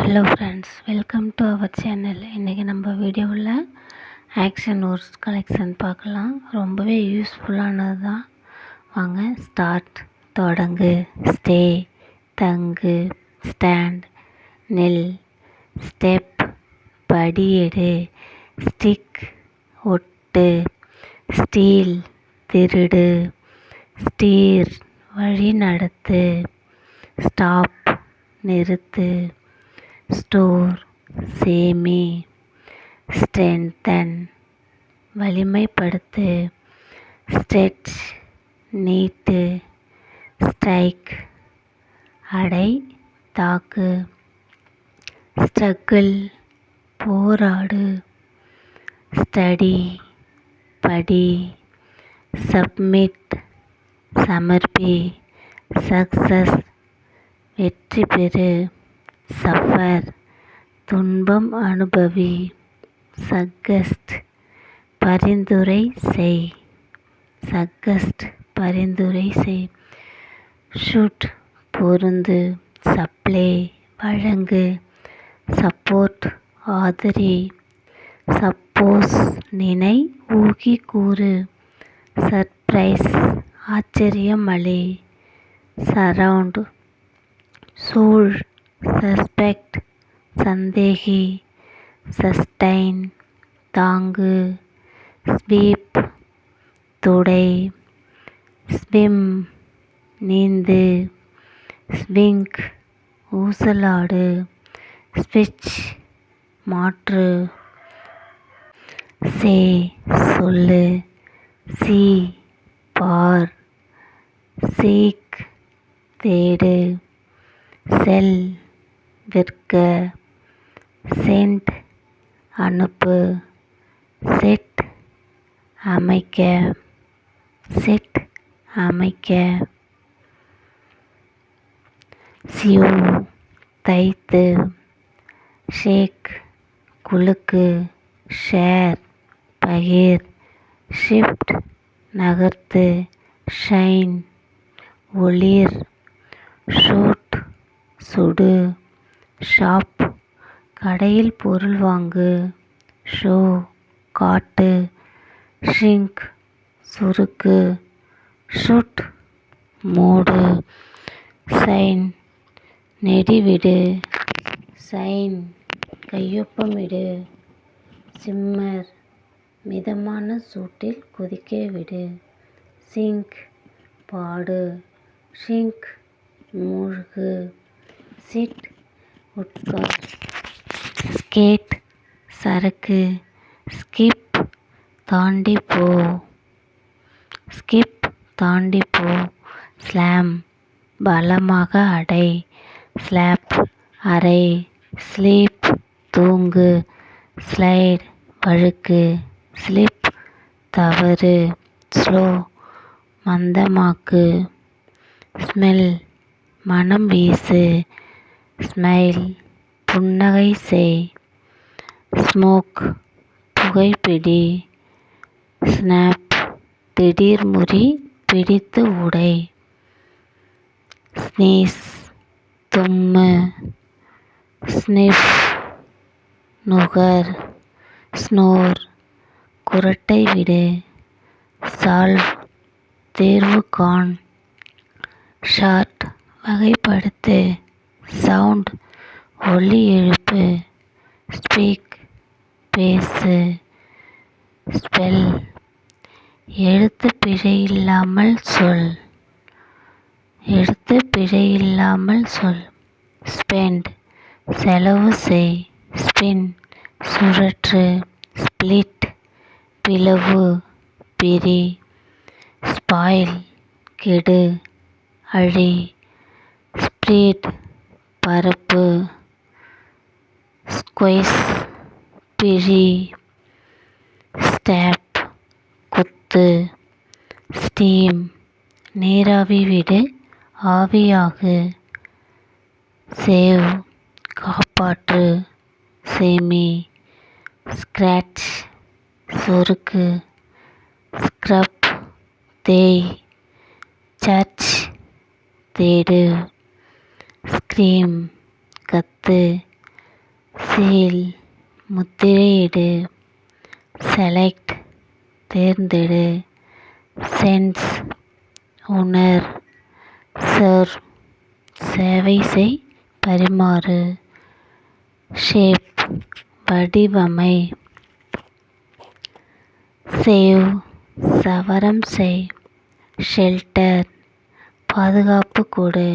Hello friends, welcome to our channel. இன்றைக்கி நம்ம வீடியோவில் ஆக்ஷன் வேர்ட்ஸ் கலெக்ஷன் பார்க்கலாம். ரொம்பவே யூஸ்ஃபுல்லானது தான். வாங்க ஸ்டார்ட். தொடங்கு, ஸ்டே, தங்கு, ஸ்டாண்ட், நில், ஸ்டெப், படியெடு, ஸ்டிக், ஒட்டு, ஸ்டீல், திருடு, ஸ்டீர், வழி நடத்து, ஸ்டாப், நிறுத்து, ஸ்டோர், சேமி, ஸ்ட்ரென்தன், வலிமைப்படுத்து, ஸ்ட்ரெச், நீட்டு, ஸ்ட்ரைக், அடை, தாக்கு, ஸ்ட்ரகிள், போராடு, ஸ்டடி, படி, சப்மிட், சமர்ப்பி, சக்சஸ், வெற்றி பெறு, சஃபர், துன்பம் அனுபவி, சக்கஸ்ட், பரிந்துரை செய், சக்கஸ்ட், பரிந்துரை செய், ஷுட், பொருந்து, சப்ளை, வழங்கு, சப்போர்ட், ஆதரி, சப்போஸ், நினை, ஊகி கூறு, சர்ப்ரைஸ், ஆச்சரியம் அளி, சரவுண்ட், சூழ், சஸ்பெக்ட், சந்தேகி, சஸ்டைன், தாங்கு, ஸ்வீப், துடை, ஸ்விம், நீந்து, ஸ்விங், ஊசலாடு, ஸ்விட்ச், மாற்று, சே, சொல்லு, சி, பார், சீக், தேடு, செல், விற்க, சென்ட், அனுப்பு, செட், அமைக்க, செட், அமைக்க, சியூ, தைத்து, ஷேக், குலுக்கு, ஷேர், பகிர், ஷிஃப்ட், நகர்த்து, ஷைன், ஒளிர், ஷூட், சுடு, ஷாப், கடையில் பொருள் வாங்கு, ஷோ, காட்டு, ஷ்ரிங்க், சுருக்கு, ஷுட், மூடு, சைன், நெடிவிடு, சைன், கையொப்பமிடு, சிம்மர், மிதமான சூட்டில் கொதிக்க விடு, சிங்க், பாடு, ஷிங்க், மூழ்கு, சிட், உட்கார், ஸ்கேட், சறுக்கு, ஸ்கிப், தாண்டி போ, ஸ்கிப், தாண்டி போ, ஸ்லாம், பலமாக அடை, ஸ்லாப், அறை, ஸ்லீப், தூங்கு, ஸ்லைட், வழுக்கு, ஸ்லிப், தவறு, ஸ்லோ, மந்தமாக்கு, ஸ்மெல், மனம் வீசு, ஸ்மைல், புன்னகை செய், ஸ்மோக், புகைப்பிடி, ஸ்னாப், திடீர் முறி, பிடித்து உடை, ஸ்னீஸ், தும்மு, ஸ்னிஃப், நுகர், ஸ்னோர், குரட்டை விடு, சால்வ், தேர்வு காண், ஷார்ட், வகைப்படுத்து, சவுண்ட், ஒலி எழுப்பு, ஸ்பீக், பேசு, ஸ்பெல், எழுத்து பிழையில்லாமல் சொல், எழுத்து பிழையில்லாமல் சொல், ஸ்பெண்ட், செலவு செய், ஸ்பின், சுழற்று, ஸ்பிளிட், பிளவு, பிரி, ஸ்பாயில், கெடு, அழி, ஸ்ப்ரீட், பரப்பு, ஸ்குவைஸ், பிழி, ஸ்டாப், குத்து, ஸ்டீம், நீராவி விடு, ஆவியாகு, சேவ், காப்பாற்று, சேமி, ஸ்க்ராட்ச், சொருக்கு, ஸ்க்ரப், தேய், சர்ச், தேடு, ஸ்க்ரீம், கத்து, சீல் முத்திரையிடு. செலக்ட் தேர்ந்தெடு. சென்ஸ் உணர். சர்வ் சேவை செய் பரிமாறு. ஷேப் வடிவமை. சேவ் சவரம் செய். ஷெல்டர் பாதுகாப்பு கொடு.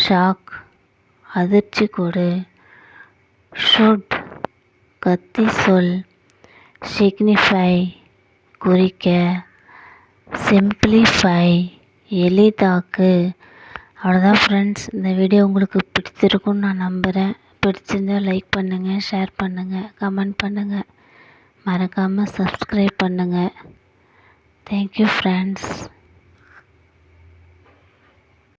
ஷாக் அதிர்ச்சி கொடு. ஷுட் கத்தி சொல். சிக்னிஃபை குறிக்க. சிம்பிளிஃபை எளிதாக்கு. அவ்வளோதான் ஃப்ரெண்ட்ஸ், இந்த வீடியோ உங்களுக்கு பிடிச்சிருக்குன்னு நான் நம்புகிறேன். பிடிச்சிருந்தால் லைக் பண்ணுங்கள், ஷேர் பண்ணுங்கள், கமெண்ட் பண்ணுங்கள், மறக்காமல் சப்ஸ்கிரைப் பண்ணுங்கள். Thank you friends.